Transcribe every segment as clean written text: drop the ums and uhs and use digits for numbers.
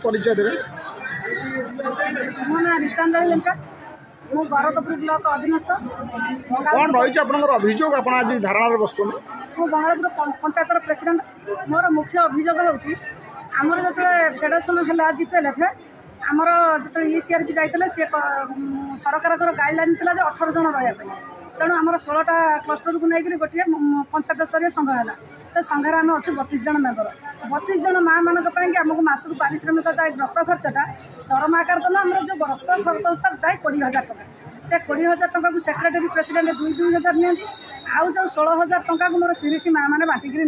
परिचय देवे। मो ना रीतांजलि लंका मु गरदपुर ब्लॉक अधीनस्थ कौन रही अभियोग आप आज धारणा बस मु बंगालपुर पंचायतर प्रेसिडेंट मोर मुख्य अभियोग होची आमर जो फेडरेशन है जीपीएलएफ आमर जो ईसीआरपी जाते सरकार गाइडलाइन था 18 जन रहा तेणु आमर 16टा क्लस्टर को लेकर गोटे पंचायत स्तरीय संघ है से संघार आम अच्छे 32 जन मेम्बर 32 जन माँ मानी आमको मासक पारिश्रमिक जाए ग्रस्त खर्चटा दरमा आकार तो आम जो ग्रस्त खर्चटा जाए 20,000 टका से 20,000 टका को सेक्रेटरी प्रेसिडेंट 2,000 नि आउ जो 16,000 टका को मोर 30 माँ मैंने बांटिक नि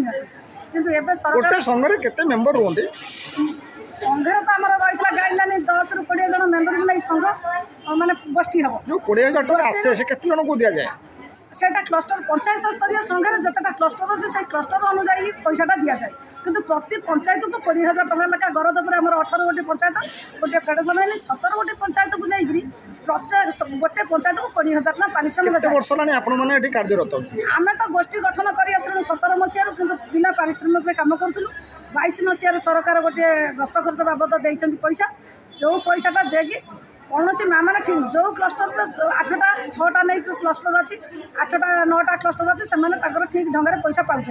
सरकार संघरे केते मेंबर रुहंती संघे तो आम रही गाइडलाइन 10 ରୁ 20 जन मेम्बर को नहीं संघ माने गोष्ठी हम जो 20,000 टका आसे से केते जन को दिया जाए सेटा क्लस्टर पंचायत स्तरीय संघे जितना क्लस्टर अच्छे से क्लस्टर अनुसार पैसाटा दि जाए किंतु प्रति पंचायत को 20,000 टका लेखा गरदपुर आम 18 गोटे पंचायत गोटे फेडरेशन है 17 गोटे पंचायत को लेकर प्रत्येक गोटे पंचायत को 20,000 टका पारिश्रमिक वर्ष आपने कार्यरत आम तो गोष्ठी गठन कर 17 मसीह किंतु बिना पारिश्रमिक काम करूँ 22 मसीह सरकार गोटे ग्रस्त खर्च बाबद देते पैसा जो पैसाटा जे कि कौन माँ मैंने ठीक जो क्लस्टर 8टा 6टा नहीं क्लस्टर अच्छी 8टा 9टा क्लस्टर अच्छी से ठीक ढंग से पैसा पाँच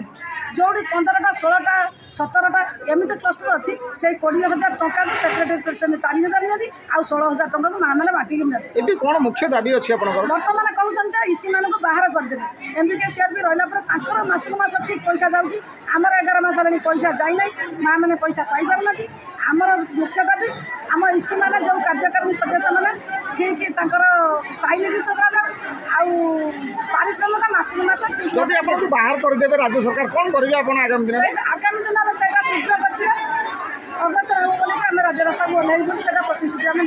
जो 15टा 16टा 17टा एमती क्लस्टर अच्छी से 20,000 टका को सेक्रेटरी प्रेसिडेंट 4,000 नि आउ 16,000 टका को माँ मैंने बांटिक नि कौन मुख्य दाबी अच्छी बर्तमान कहते इसी मानक बाहर करदेवे एमबीके सीआरपी रहा मासक मास ठीक पैसा जाऊँगी आमर 11 मास है पैसा जाए माँ मैंने पैसा पाइपार आमर मुख्य दाबी आम इसी मैंने जो कार्यकारिणी सदस्य मैंने ठीक स्थायी नियुक्त करा पारिश्रमिक मासक मास ठीक जदि आपको बाहर करदेवे राज्य सरकार कौन करेंगे आगामी दिन आगामी दिन में तीव्र गति अग्रसर हम बोले आम राज्य रास्ता को ओह्लैबू से प्रतिश्रुति आम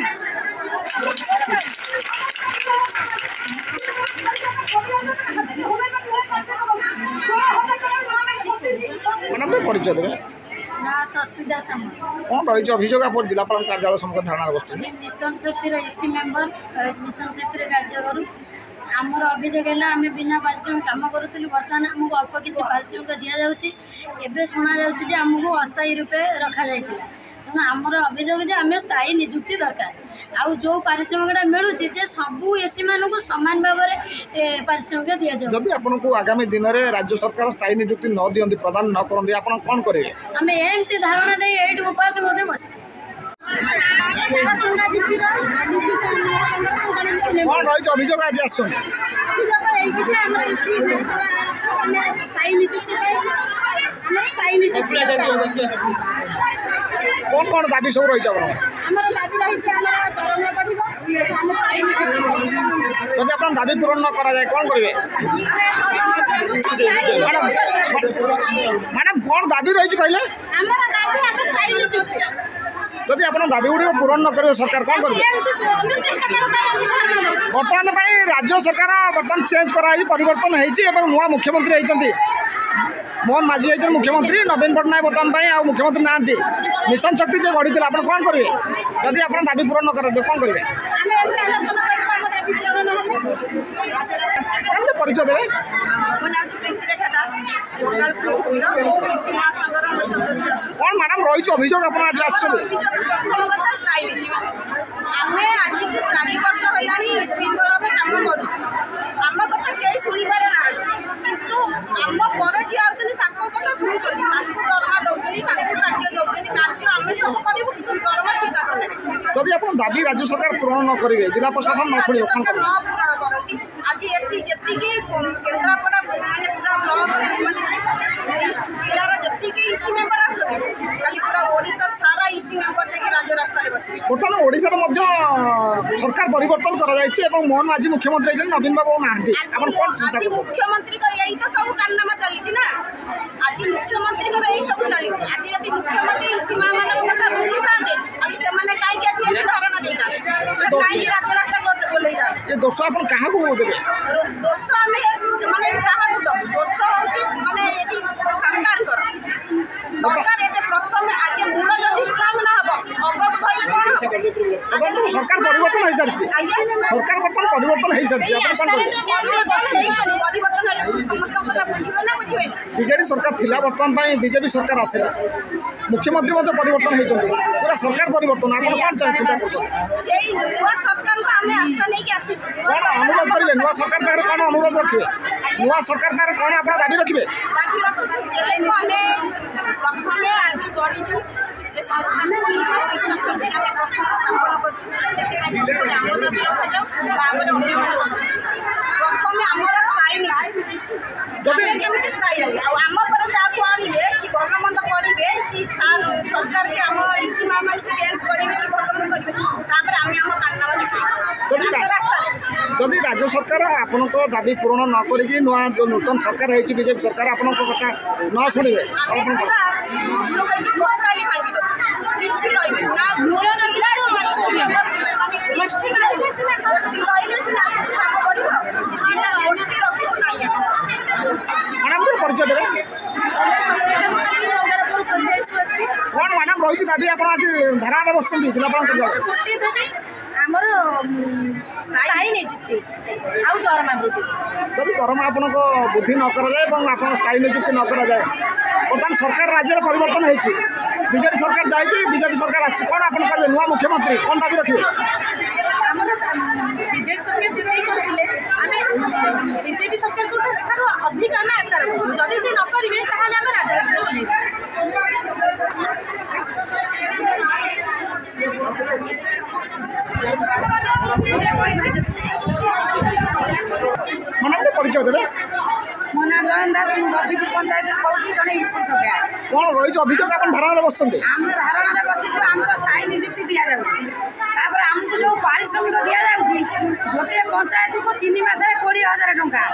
परिचय देवे सस्मिता सामल कौन रही अभियोग आप जिलापाल कार्यालय सम्मुख धारणा बस मिशन शक्तिर इसी मेम्बर मिशन शक्तिर कार्य करूँ आमर अभियोग है आम बिना पारिश्रमिक काम करूँ बर्तमान आमको अल्प किसी पारिश्रमिक दि जाऊँगी शुणा जामको अस्थायी रूपे रखा जाता तेणु आमर अभियोग आम स्थायी निजुक्ति दरकार आउ जो पारिश्रमिकटा मिलूँ सबू एसी मानक सामान भाव में पारिश्रमिक दि जाए जदि आपको आगामी दिन में राज्य सरकार स्थायी निजुक्ति न दिखती प्रदान न करते आप कौन करेंगे आम एमती धारणा दे ये उपास बस कौन रही अभियोग आज आस कौन कौन दाबी सब रही जदि आप दाबी पूरण न करा जाए कौन करेंगे मैडम कौन दाबी रही कहले जदि आप दाबी गुड़ पूरण न करेंगे सरकार कौन करेंगे बर्तमान राज्य सरकार बर्तमान चेंज कराई परिवर्तन हो नुआ मुख्यमंत्री होती मोहन माझी होती मुख्यमंत्री नवीन पट्टनायक बर्तमान आ मुख्यमंत्री ना मिशन शक्ति जो गढ़ी आप कौन करेंगे जदि आप दाबी पूरण न करेंगे कौन करेंगे परिचय देवे कौन मैडम रही अभियोग आप आज आज 4 वर्ष है काम करूँ आम कथा कहीं शुणिबार ना किंतु आम पर जी आते कथा शुणुच्च दरमा दौरान कार्य दौरान कार्य आम सब करूँ कि दरमा सी जदि आप दाबी राज्य सरकार पूरण न करेंगे जिला प्रशासन न शुणे न पूरण करती आज ये जी केन्द्रापड़ा मानने पूरा ब्लॉक जिलार जी इसी मेम्बर अच्छा खाली पूरा ओडिशा सारा इसी मेम्बर जाकि राज्य रास्तार बस बर्तमान ओडिशा सरकार परिवर्तन कर मोहन माझी मुख्यमंत्री नवीन बाबू ना आज मुख्यमंत्री यही तो सब कारनामा चली ना आज मुख्यमंत्री यही सब चली आज यदि मुख्यमंत्री सीमा मान कथा बुझी था आज से कहीं धारणा देता कहीं राज्य रास्ता ओल्लई था ये दोष आप देवे दोष आम माने क्या दबू दोष हूँ माने सरकार सरकार ये प्रथम आगे मूल जदि स्ट्रंग ना हम अगक धरले कौन सरकार परिवर्तन हो सारी सरकार बर्तमान परिवर्तन हो सारी परिवर्तन समस्त बुझे ना बुझे বিজেডি সরকার ଥିଲା বর্তমান বিজেপি সরকার আসিলা মুখ্যমন্ত্রী মধ্যে পরিবর্তন হয়েছেন পুরা সরকার পরিবর্তন আপনার কোণ চিন্তা করছেন সেই নূয়া সরকারকে আমি আশা নেইকি আসিছু কোণ অনুরোধ করবে নূয়া সরকার পাখে কোণ অনুরোধ রাখবে নূয়া সরকার পাখে কোণ আপনার দাবি রাখবে দাবি রাখুଛୁ যেহেতু আমি প্রথমে আগে বড়িছু ଏ ସଂସ୍ଥାକୁ ମିଶନ ଶକ୍ତିରେ ଆମେ ପ୍ରଥମ ସ୍ଥାପନ କରୁଛୁ ସେଥିପାଇଁ ଆମ ଦାବି ରଖାଯାଉ ତାପରେ ଅନ୍ୟମାନେ ପ୍ରଥମେ ଆମର ସ୍ଥାୟୀ ନୀତି ଆମେ କେମିତି ସ୍ଥାୟୀ ହେବୁ ଆଉ ଆମ ପରେ ଯାହାକୁ ଆଣିବେ କି ଭଲ ମନ୍ଦ କରିବେ କି ସରକାର କି ଆମ ଇସି ମାମାନଙ୍କୁ ଚେଞ୍ଜ କରିବେ କି ଭଲ ମନ୍ଦ କରିବେ ତାପରେ ଆମେ ଆମ କାରନାମା ଦେଖେଇବୁ ରାସ୍ତାରେ যদি রাজ্য সরকার আপনার দাবি পূরণ ন করি নূয়া যে নূতন সরকার হয়েছে বিজেপি সরকার আপনার কথা ন শুণবে କିଛି ରହିବେ ନା ଘୋଳ ରହିଲା ସିନା ଇସି ମେମ୍ବର ଗୋଷ୍ଠୀ ରହିଲେ ସିନା କାମ କରିବ ବିନା ଗୋଷ୍ଠୀ ରଖିବୁ ନାହିଁ ମ୍ୟାଡ଼ାମ ଟିକେ ପରିଚୟ ଦେବେ କ'ଣ ମ୍ୟାଡ଼ାମ ରହିଛି ଦାବି ଆପଣ ଆଜି ଧାରଣାରେ ବସିଛନ୍ତି ଜିଲ୍ଲାପାଳ ଗୋଟିଏ ଦାବି ଆମର ସ୍ଥାୟୀ ନିଯୁକ୍ତି ଆଉ ଦରମା ବୃଦ୍ଧି ଯଦି ଦରମା ଆପଣଙ୍କ ବୃଦ୍ଧି ନ କରାଯାଏ ଏବଂ ଆପଣ ସ୍ଥାୟୀ ନିଯୁକ୍ତି ନ କରାଯାଏ ବର୍ତ୍ତମାନ ସରକାର ରାଜ୍ୟରେ ପରିବର୍ତ୍ତନ ହେଇଛି ବିଜେଡି ସରକାର ଯାଇଛି ବିଜେପି ସରକାର ଆସିଛି କ'ଣ ଆପଣ କରିବେ ନୂଆ ମୁଖ୍ୟମନ୍ତ୍ରୀ କ'ଣ ଦାବି ରଖିବେ ଆମର ବିଜେଡି ସରକାର ଯେତିକି କରିଥିଲେ ଆମେ ବିଜେପି ସରକାରଙ୍କ ଠାରୁ ଅଧିକ ଆମେ ଆଶା ରଖୁଛୁ ଯଦି ସେ ନ କରିବେ ତାହେଲେ ଆମେ ରାଜରାସ୍ତାରେ ଓହ୍ଲେଇବୁ ମ୍ୟାଡ଼ାମ ଟିକେ ପରିଚୟ ଦେବେ ମୋ ନାଁ ଜୟନ୍ତ ଦାସ ମୁଁ ଦଶିପୁର ପଞ୍ଚାୟତରୁ କହୁଛି ଜଣେ ଇସି ସଭ୍ୟା କ'ଣ ରହିଛି ଅଭିଯୋଗ ଆପଣ ଧାରଣାରେ ବସିଛନ୍ତି ଆମେ ଧାରଣାରେ ବସିଛୁ ଆମର ସ୍ଥାୟୀ ନିଯୁକ୍ତି ଦିଆଯାଉଛି ତାପରେ ଆମକୁ ଯେଉଁ ପାରିଶ୍ରମିକ ଦିଆଯାଉଛି ଗୋଟିଏ ପଞ୍ଚାୟତକୁ 3 ମାସରେ 20,000 ଟଙ୍କା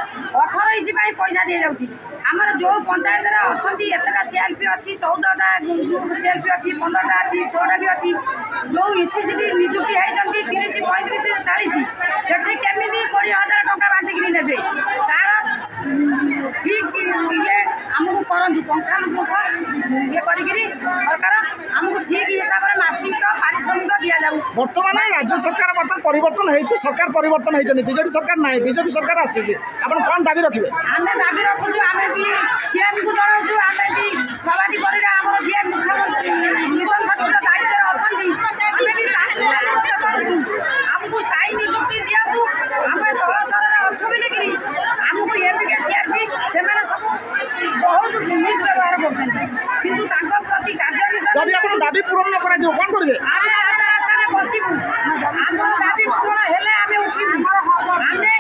18 ଇସି ପାଇଁ ପଇସା ଦିଆଯାଉଛି ଆମର ଯେଉଁ ପଞ୍ଚାୟତରେ ଅଛନ୍ତି ଏତେଟା ସିଏଲ୍ପି ଅଛି 14ଟା ଗ୍ରୁପ୍ ସିଏଲ୍ପି ଅଛି 15ଟା ଅଛି 16ଟା ବି ଅଛି ଯେଉଁ ଇସିସିଟି ନିଯୁକ୍ତି ହେଇଛନ୍ତି 30, 35, 40 ସେଠି କେମିତି 20,000 ଟଙ୍କା ବାଣ୍ଟିକିରି ନେବେ ତାର ଠିକ୍ ଇଏ ଆମକୁ କରନ୍ତୁ ପଙ୍ଖାନୁପୁଙ୍ଖ ଇଏ କରିକିରି ସରକାର ଆମକୁ ଠିକ୍ ହିସାବରେ ମାସିକ ପାରିଶ୍ରମିକ ଦିଆଯାଉ ବର୍ତ୍ତମାନ ରାଜ୍ୟ ସରକାର ବର୍ତ୍ତମାନ ପରିବର୍ତ୍ତନ ହେଇଛି ସରକାର ପରିବର୍ତ୍ତନ ହେଇଛନ୍ତି ବିଜେଡି ସରକାର ନାହିଁ ବିଜେପି ସରକାର ଆସିଛି ଆପଣ କ'ଣ ଦାବି ରଖିବେ ଆମେ ଦାବି ରଖୁଛୁ ଆମେ ବି ସିଏମ୍କୁ ଜଣାଉଛୁ ଆମେ ବି ପ୍ରବାଦୀ ପରିଡ଼ା ଆମର ଯିଏ ମୁଖ୍ୟମନ୍ତ୍ରୀ ମିଶନ ଶକ୍ତିର ଦାୟିତ୍ୱରେ ଅଛନ୍ତି ଆମେ ବି ତାଙ୍କୁ ଅନୁରୋଧ କରୁଛୁ ଆମକୁ ସ୍ଥାୟୀ ନିଯୁକ୍ତି ଦିଅନ୍ତୁ ଆମେ ତଳ ସ୍ତରରେ ଅଛୁ ବୋଲିକିରି ଆମକୁ ଏମିକେ ସିଆର୍ପି ସେମାନେ ସବୁ ବହୁତ ମିସବ୍ୟବହାର କରୁଛନ୍ତି କିନ୍ତୁ ତାଙ୍କ ପ୍ରତି କାର୍ଯ୍ୟାନୁଷ୍ଠାନ ଯଦି ଆପଣ ଦାବି ପୂରଣ ନ କରାଯିବ କ'ଣ କରିବେ ଆମେ ରାଜରାସ୍ତାରେ ବସିବୁ ଆମର ଦାବି ପୂରଣ ହେଲେ ଆମେ ଉଠିବୁ ଆମେ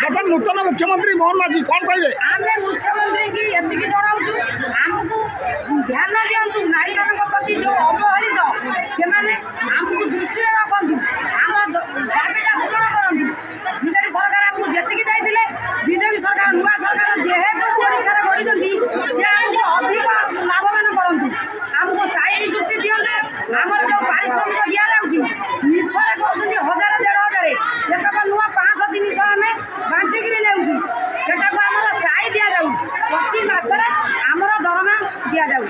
ବର୍ତ୍ତମାନ ନୂତନ ମୁଖ୍ୟମନ୍ତ୍ରୀ ମୋହନ ମାଝୀ କ'ଣ କହିବେ ଆମେ ମୁଖ୍ୟମନ୍ତ୍ରୀକି ଏତିକି ଜଣାଉଛୁ ଆମକୁ ଧ୍ୟାନ ଦିଅନ୍ତୁ ନାରୀମାନଙ୍କ ପ୍ରତି ଯେଉଁ ଅବହେଳିତ ସେମାନେ ଆମକୁ ଦୃଷ୍ଟିରେ ରଖନ୍ତୁ ଆମ ଦାବିଟା ପୂରଣ କରନ୍ତୁ ବିଜେଡି ସରକାର ଆମକୁ ଯେତିକି ଦେଇଥିଲେ ବିଜେପି ସରକାର ନୂଆ ସରକାର ଯେହେତୁ ଓଡ଼ିଶାରେ ଗଢ଼ିଛନ୍ତି ସେ ଆମକୁ ଅଧିକ ଲାଭବାନ କରନ୍ତୁ ଆମକୁ ସ୍ଥାୟୀ ନିଯୁକ୍ତି ଦିଅନ୍ତୁ ଆମର ଯେଉଁ ପାରିଶ୍ରମିକ ଦିଆଯାଉଛି ମିଛରେ କହୁଛନ୍ତି 1,000-1,500 ସେତକ ନୂଆ 500-300 ଆମେ ବାଣ୍ଟିକିରି ନେଉଛୁ ସେଟାକୁ ଆମର ସ୍ଥାୟୀ ଦିଆଯାଉ ପ୍ରତି ମାସରେ ଆମର ଦରମା ଦିଆଯାଉ